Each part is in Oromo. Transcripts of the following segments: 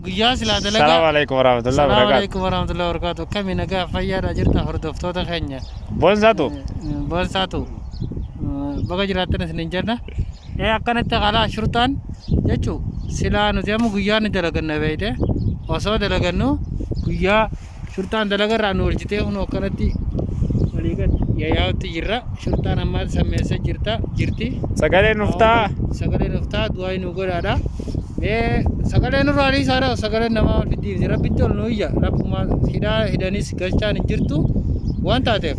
guyyaa silaa dalagaa. Salaamu alaikum warahmatullahi wabarakatuh. Salaamu alaikum warahmatullahi wabarakatuh. Kami nagaa fayyaadha jirta hordoftoota keenya. Boonsaatu. Boonsaatu. Baga jiraattan isin jenna. Akkanatti qalaa shurtaan jechuun silaa nuti amma guyyaa ni dalaganna beeyte osoo dalagannu guyyaa shurtaan dalagarraa nu oolchitee kun akkanatti waliigatti yaa'utti jirra. Shurtaan ammaa sammeessa jirti. Sagalee nuftaa. Sagalee nuftaa du'aa nu godhaadha. Sagalee nurraalii isaadha sagalee namaa ol fiddiif rabbitti ol nuuyya rabbuma hidhanis galchaan hin jirtu waan taateef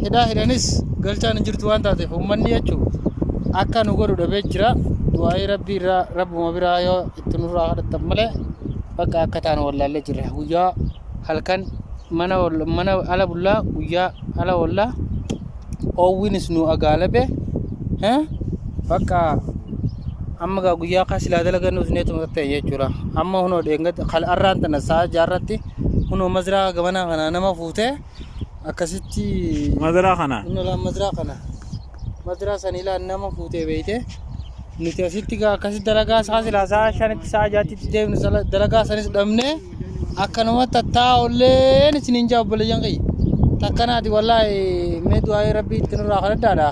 hidhanis galchaan hin jirtu waan taateef uummanni jechuun akka nu godhu dhabee jira du'aa rabbii irraa rabbuma biraa yoo itti nurraa kadhattan malee bakka akka taanu wallaallee jirra guyyaa halkan mana ala bullaa guyyaa ala wallaa oowwinis nu agaalabe bakka amma gaa guyyaa silaa dalagannuus neetuma ta'e jechuudha. Amma hunoo dheengatti arraan tana sa'a jaarratti hunoo mazraa gamanaa kana nama fuutee akkasitti mazraa kana mazraa saniilaan nama fuutee beeyte nuti asitti gaa akkasitti dalagaa silaa sa'a shanitti sa'a jaatti deemnu dalagaa sanis dhabnee akkanumatti tattaa'olleen isiniin jaa obboleeyyan qiyya takkanaati wallaahi mee du'aa rabbii itti nurraa kadhadhaadha.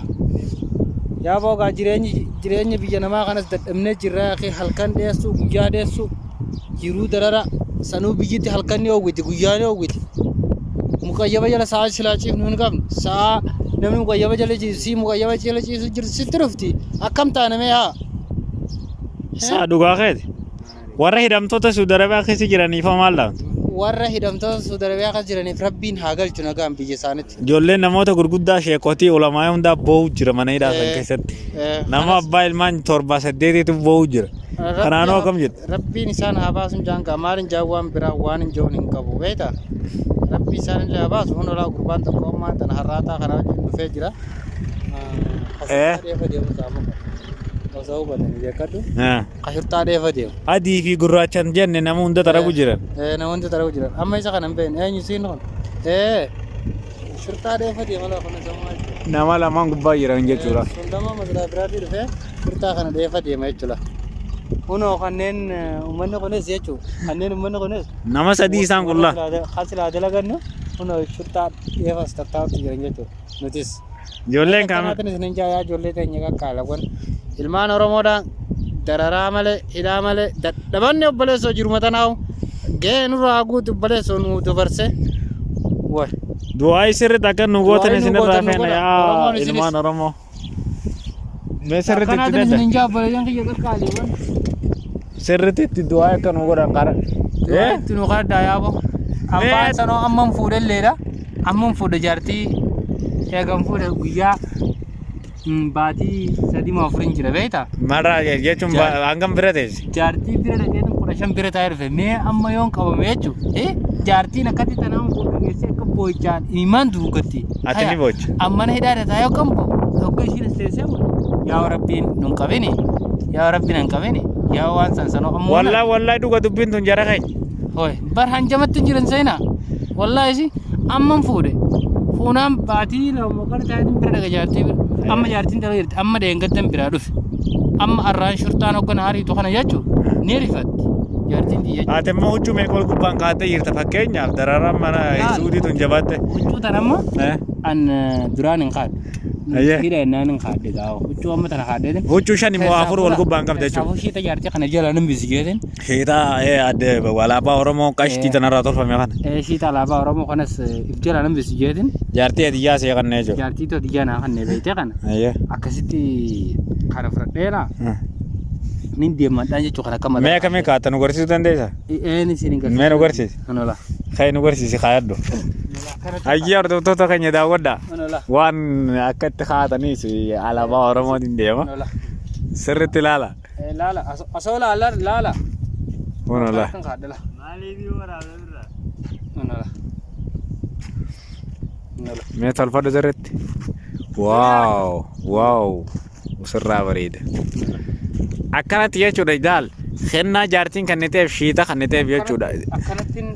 Yaa boogaa jireenya biyya namaa kanas dadhabnee jirra yaqee halkan dheessu guyyaa dheessu jiruu darara sanuu biyyitti halkan ni oowwiti guyyaa ni oowwiti mukayyaba jala sa'a silaa ciifnu hin qabnu sa'a namni mukayyaba jala ciisu mukayyaba jala ciisu jirtu sitti dhufti akkam taaname haa saa dhugaa keeti warra hidhamtoota Suudi Arabiyaa keessa jiraniif maal laatu warra hidhamtoota Suudi Arabiyaa keessa jiraniif rabbiin haa galchu nagaan biyya isaaniitti. Ijoolleen namoota gurguddaa sheekotii ulamaa hundaa boo'u jira mana hidhaa san keessatti. Nama abbaa ilmaan 7-8 boo'u jira. Kanaanoo akkam jirti? Rabbiin isaan haa baasu jaangaa maaliin jaawwaan biraa waan hin joon hin qabu beektaa? Rabbi isaan illee haa baasu hundalaa gurbaan tokko ammaan tana har'aataa kana wajjin dhufee jira. Osoo hubatanii beekadhu. Qashurtaa dheefa deemu. Adii fi gurraachaan jenne nama hunda taragu jiran. Nama hunda taragu jiran. Amma isa kana hin beekne eenyu siin kun? Shurtaa dheefa deema lafa kana sammaa jechuudha. Nama lamaan gubbaa jiran jechuudha. Sundama masalaa biraatii dhufee shurtaa kana dheefa deema jechuudha. Kunoo kanneen uummanni kunis jechuudha. Kanneen uummanni kunis. Nama sadii isaan qullaa. Hasilaa dalagannu kunoo shurtaa dheefas tattaa'utti jiran jechuudha. Nutis. Ijoolleen kam? Kanaatiin isin jaayaa ijoollee teenya qaqqaalawwan. Ilmaan Oromoodhaan dararaa malee hidhaa malee dadhabanni obboleessoo jiruma tanaawu gahee nurraa guutu obboleessoo nu dabarse way. Du'aa sirriitti akka nu gootan isinirraa feena yaa ilmaan Oromoo. Mee sirriitti itti kanaatiin isin jaa obboleeyyan kiyya qaqqaaliiwwan. Sirriitti itti du'aa akka nu godhan qara. Itti nu kadhaa yaabo. Abbaan sanoo amman fuudhelleedha. Amman fuudhe jaartii eegan fuudhe guyyaa. Baatii 3-4 jira beektaa? Maraa jechuun hangam bira teessi? Jaartii bira dhaqeetu 15 bira taa'ee dhufe mee amma yoon qabame jechuudha. Jaartiin akkatti tanaan fuudhageessee akka boo'ichaan imaan duugatti. Ati ni boocha? Ammana hidhaadha taa'ee yookaan tokko ishiin isteessee yaa rabbiin nun qabini yaa rabbiin hin qabini yaa waan san sanoo ammoo. Wallaahi dhuga dubbiin tun jara keenya. Hooy bar hanjamatti jiran seenaa wallaahi isi amman fuudhe fuunaan baatii lama kana taa'ee bira dhaqa jaartii bira. Amma jaartiin dhala jirti amma deengaddan biraa dhufe amma arraan shurtaan hoggana hariitu kana jechuun ni rifatti jaartiin jechuudha. Ati immoo huccuu meeqa ol gubbaan kaatee jirta fakkeenyaaf dararaan mana suudiitu hin jabaatte. Huccuu tan amma an duraan hin kaadde. Hidha ennaan hin kaadde gaafa huccuu amma tana kaaddeetin. Huccuu 5 moo 4 ol gubbaan qabda jechuudha. Saafuu shiita jaartii kana jala nan bisigeetin. Shiita adde alaabaa Oromoo qashtii tanarraa tolfame kana. Shiita alaabaa Oromoo kanas if jala nan bisigeetin. Jaartii adiyyaa see kannee jechuudha. Jaartii adiyyaa naa kannee beeytee kana. Akkasitti kana fudhadheera. Nin deemadhaan jechuudha kan akka malee. Mee akkamii kaata nu garsiisuu dandeessaa? Ni siin garsiisa. Mee nu garsiisi. Anola. Ka'ee nu garsiisi kaayadhu. Ayyaa hordoftoota keenya daawwadhaa. Waan akka itti kaataniis alaabaa Oromootiin deema. Sirriitti ilaala. Laala asoo laala. Anola. Maaliif yoo waraabee birraa? Anola. Mee tolfadhu sirriitti. Waaw. Sirraa bareeda. Akkanatti jechuudha jaal. Kennaa jaartiin kanniteef shiita kanniteef jechuudha. Akkanattiin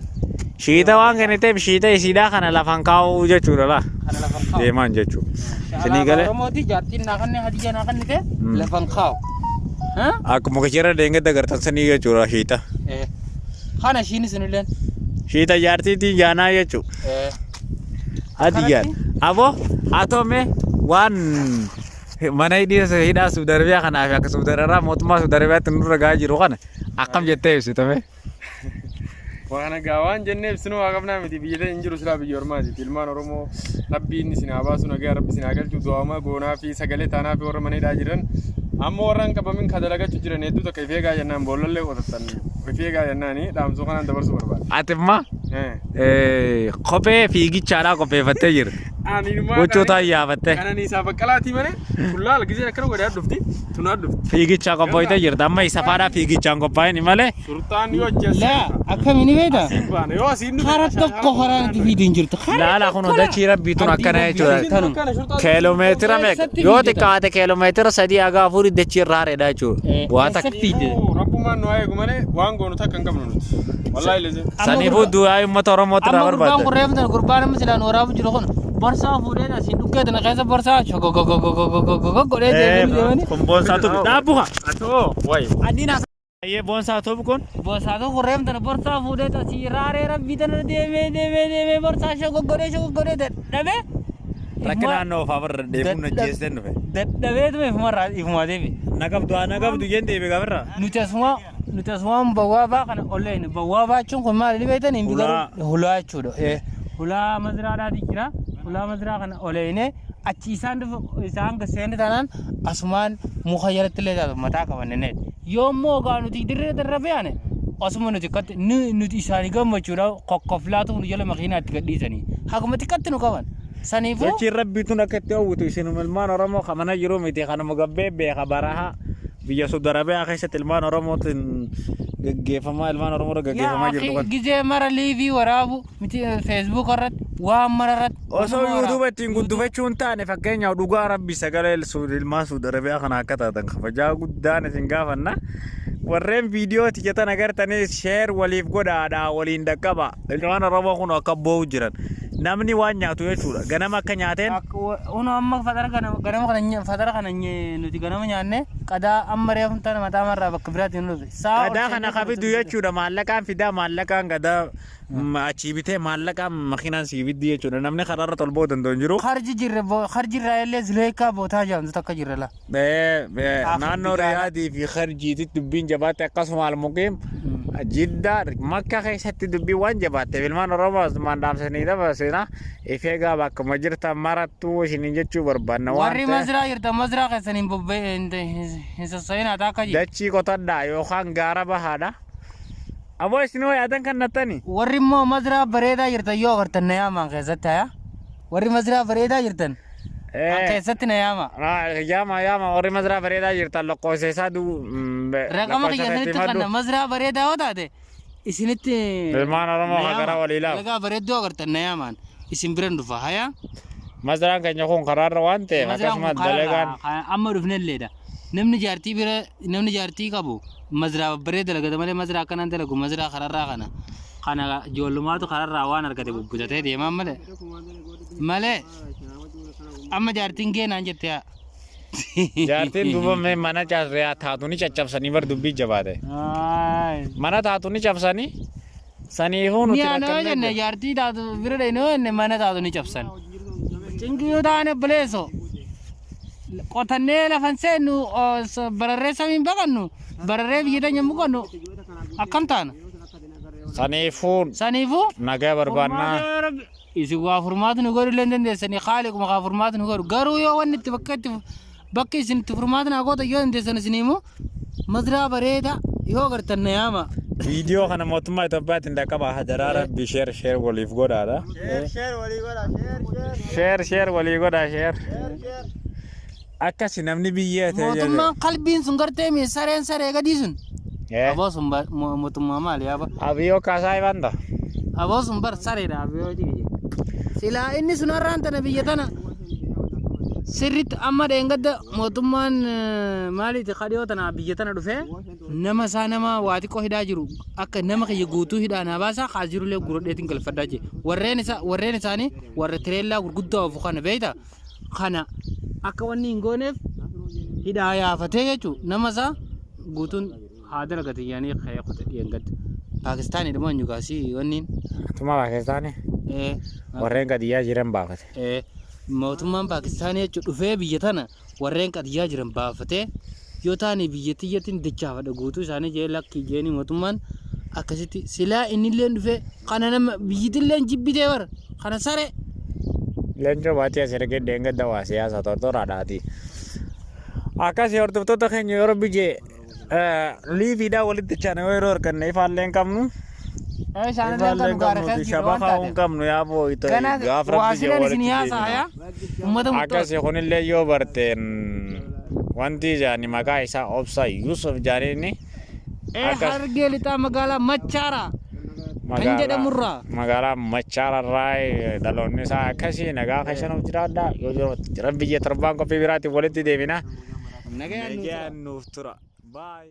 shiita waan kanniteef shiita isiidhaa kana lafan kaa'uu jechuudha la. Deemaan jechuudha. Sinii galee. Oromooti jaartiin naa kannee hadiyyaa naa kannite lafan kaa'u. akkuma kishira deengedda gartan sanii jechuudha shiita. Kana shiini sinilleen. Shiita jaartiitiin jaanaa jechuudha. Adiyaan aboo atome waan mana hidhaa Suudi Arabiyaa kanaaf akka Suudi Arabiyaa mootummaa Suudi Arabiyaatti nurra gahaa jiru kana akkam jettee ibsitame. Waan gaawwan jennee ibsinu waa qabnaa miti biyya ta'e injiru silaa biyya ormaati ilmaan Oromoo rabbiin isin haa baasu nagaa rabbi isin haa galchu du'aama goonaa fi sagalee taanaa fi warra mana hidhaa jiran amma warraan qabamin kadalagachuu jiran hedduu takka ifee gaa jennaan boolollee qotattan ifee gaa jennaani dhaamsuu kanaan dabarsuu barbaada. Atimma kophee fiigichaadhaa qopheeffattee jirti. Gochoota yaafattee. Kanaan isaa baqqalaatii malee fuullaal gisee akkana godhaa dhufti tunaa dhufti. Fiigichaa qopheessitee jirti amma isa faadhaa fiigichaan qophaa'ini malee. Surtaan yoo ajjeessa. Akkamiin beektaa? Yoo asiin karaa tokko karaan itti fiidiin jirtu. Laala kun dachii rabbiituun akkana jechuudha. Kiiloomeetira meeqa yoo xiqqaate kiiloomeetira 3 haga 4 dachii irraa hareedha jechuudha. Waa takka. Rabbumaan nu eegu malee waan goonu takka hin qabnu nuti. Wallaahi leeze. Saniifuu du'aa uummata Oromootti irraa barbaadde. Amma gurbaan gurbaan amma silaan waraabu jiru kun borsaa fuudhee asiin dhukkeetu na keessa borsaa godhee deemanii. Kun boonsaatu dhaabbuha. Atoo wayi. Adiina. Ayyee boonsaatu kun. Boonsaatu gurreem tana borsaa fuudhee asii raaree rabbii tana deemee borsaa godhee dhabee. Rakkinaan noof abarra deemuun ajjeesee dhufe. Dadhabeetu ifumaa deebi. Nagabdu jendee beekaa birraa. Nuti asumaan bawwaabaa kana olleen bawwaabaa jechuun kun maali beektan hin bigaru hulaa jechuudha. Hulaa maziraadhaati jira. Hulaa maziraa kana oleenee achi isaan gaseeni taanaan asumaan muka jalatti illee taatu mataa qabannee. Yoommoo gaa nuti dirree darra fe'ane asuma nuti isaanii gammachuudhaaf kokkoflaatu nu jala makiinaatti gadhiisanii. Hakuma xiqqatti nu qaban. Saniifuu. Dachii rabbiituun akka itti hawwitu isin ilmaan Oromoo kamana jiru miti kanuma gabbee beeka barahaa. Biyya Suudi Arabiyaa keessatti ilmaan Oromootiin gaggeeffamaa ilmaan Oromoo gaggeeffamaa jirtu kan. Gizee mara liivii waraabu miti feesbuuk irratti waan mara irratti. Osoo yuutuuba ittiin guddifachuun taane fakkeenyaaf dhugaa rabbi sagalee ilmaan Suudi Arabiyaa kana akka taatan kabajaa guddaan isin gaafanna. Warreen viidiyoo tijjatan agartanis sheer waliif godhaadhaa waliin dhaqqaba. Ilmaan Oromoo kun akka boo'u jiran. Namni waan nyaatu jechuudha. Ganama akka nyaateen. Uno amma fatara kana nuti ganama nyaanne qadaa amma reefu tana mataa marraa bakka biraatti nu dhufe. Qadaa kana qabiddu jechuudha maallaqaan fidaa maallaqaan qadaa achii bitee maallaqaan makiinaan sii biddi jechuudha. Namni karaarra tolboo danda'u hin jiru. Harjirraa illee Zuleekaa bootaa jaamtu takka jirra la. Naannoo Riyaadii fi Harjiititti dubbiin jabaate akkasuma almuqiim. Jiddaa Makka keessatti dubbii waan jabaateef ilmaan Oromoo maandamsanii dabarsina ifee gaa bakkuma jirtan marattuu isiniin jechuu barbaanna waan warri mazraa jirtan mazraa keessaniin bobba'ee hin sassaabinaa akka jiru dachii qotadhaa yookaan gaara bahaadha. Aboo isinoo yaadan kan nattani warri immoo mazraa bareedaa jirtan yoo agartan na yaamaan keessatti haa warri mazraa bareedaa jirtan keessatti na yaama. Yaama warri mazraa bareedaa jirtan lakkoofseessaa raqama keessatti kan mazraa bareedaa yoo taate isinitti ilmaan Oromoo gara waliilaa lagaa bareedduu agartan na yaamaan isin biran dhufa hayaa. Mazraan keenya kun karaarra waan ta'eef akkasumas dalagaan amma dhufnelleedha. Namni jaartii qabu mazraa bareeda dalagata malee mazraa akkanaan dalagu mazraa karaarraa kana ijoollumaatu karaarraa waan argate bubbutatee deemaa malee amma jaartiin keenaan jettee jaartiin duuba mana taatu ni caccabsanii bar dubbii jabaate. Mana taatu ni cabsanii saniifuu nuti rakkanne jenne jaartii taatu bira dheenoo jenne mana taatu ni cabsan. Cinqiyuu taane bileeso qotannee lafan seennu bararree samiin baqannu bararree biyya teenya muqannu akkam taana. Saniifuu nagaa barbaannaa. Isin waa furmaatu nu godhu illee dandeessanii haaliquma kaa furmaatu nu godhu garuu yoo wanni itti bakka isin itti furmaatu naa goota yoo dandeessan isin immoo mazraa bareeda yoo agartan na yaama. Viidiyoo kana mootummaa Itoophiyaatiin dhaqqaba hadaraa rabbi sheer waliif godhaadha. Sheer walii godhaa. Akkasi namni biyya ta'e mootummaan qalbiin sun gartee mi saree gadii sun. Aboo sun mootummaa maali yaaba? Abiyyoo kaasaa ibanda. Aboo sun bar sareedha abiyyoo jige. Silaa inni sun har'aan tana biyya tana sirriitti amma dheengadda mootummaan maaliiti kadhiyoo tana biyya tana dhufee nama waa xiqqoo hidhaa jiru akka nama kiyya guutuu hidhaa naa baasaa haa jirullee gurodheetiin galfadhaa jee warreen isaanii warra tireellaa gurguddaa ofu kana beeyta kana akka wanni hin gooneef hidhaa yaafatee jechuun nama isaa guutuun haa dalagate yaanii ka'ee qote dhiyeengad. Paakistaanii dhuma nyugaasii wanniin. Tuma Paakistaanii. Warreen qadiyyaa jiran baafate. Mootummaan Paakistaanii jechuun dhufee biyya tana warreen qadiyyaa jiran baafatee yoo taane biyyattiyyattiin dachaafadha guutuu isaanii jee lakkii jeeni mootummaan akkasitti silaa innillee dhufee kana nama biyyittillee jibbitee bara kana saree. Leencoo baatee as ergee deengadda waa siyaasa tortoraadhaati. Akkasii hordoftoota keenya yeroo bijee liiviidhaa walitti chaana yeroo arganne ifaalleen qabnu. Ifaalleen qabnu shabakaa hin qabnu yaa boo'ito gaafa bijee walitti deemna. Akkasii kunillee yoo barteen wanti jaani maqaa isaa Obsa Yusuf jaaniini. Hargee lixaa magaalaa Machaaraa. Kan jedhamurraa. Magaalaa Machaararraa dhaloonni isaa akkasii nagaa keessan jiraadha. Yoo jiran biyya torbaan qophii biraatiin walitti deemina. Nagaan nuuf tura. Bye.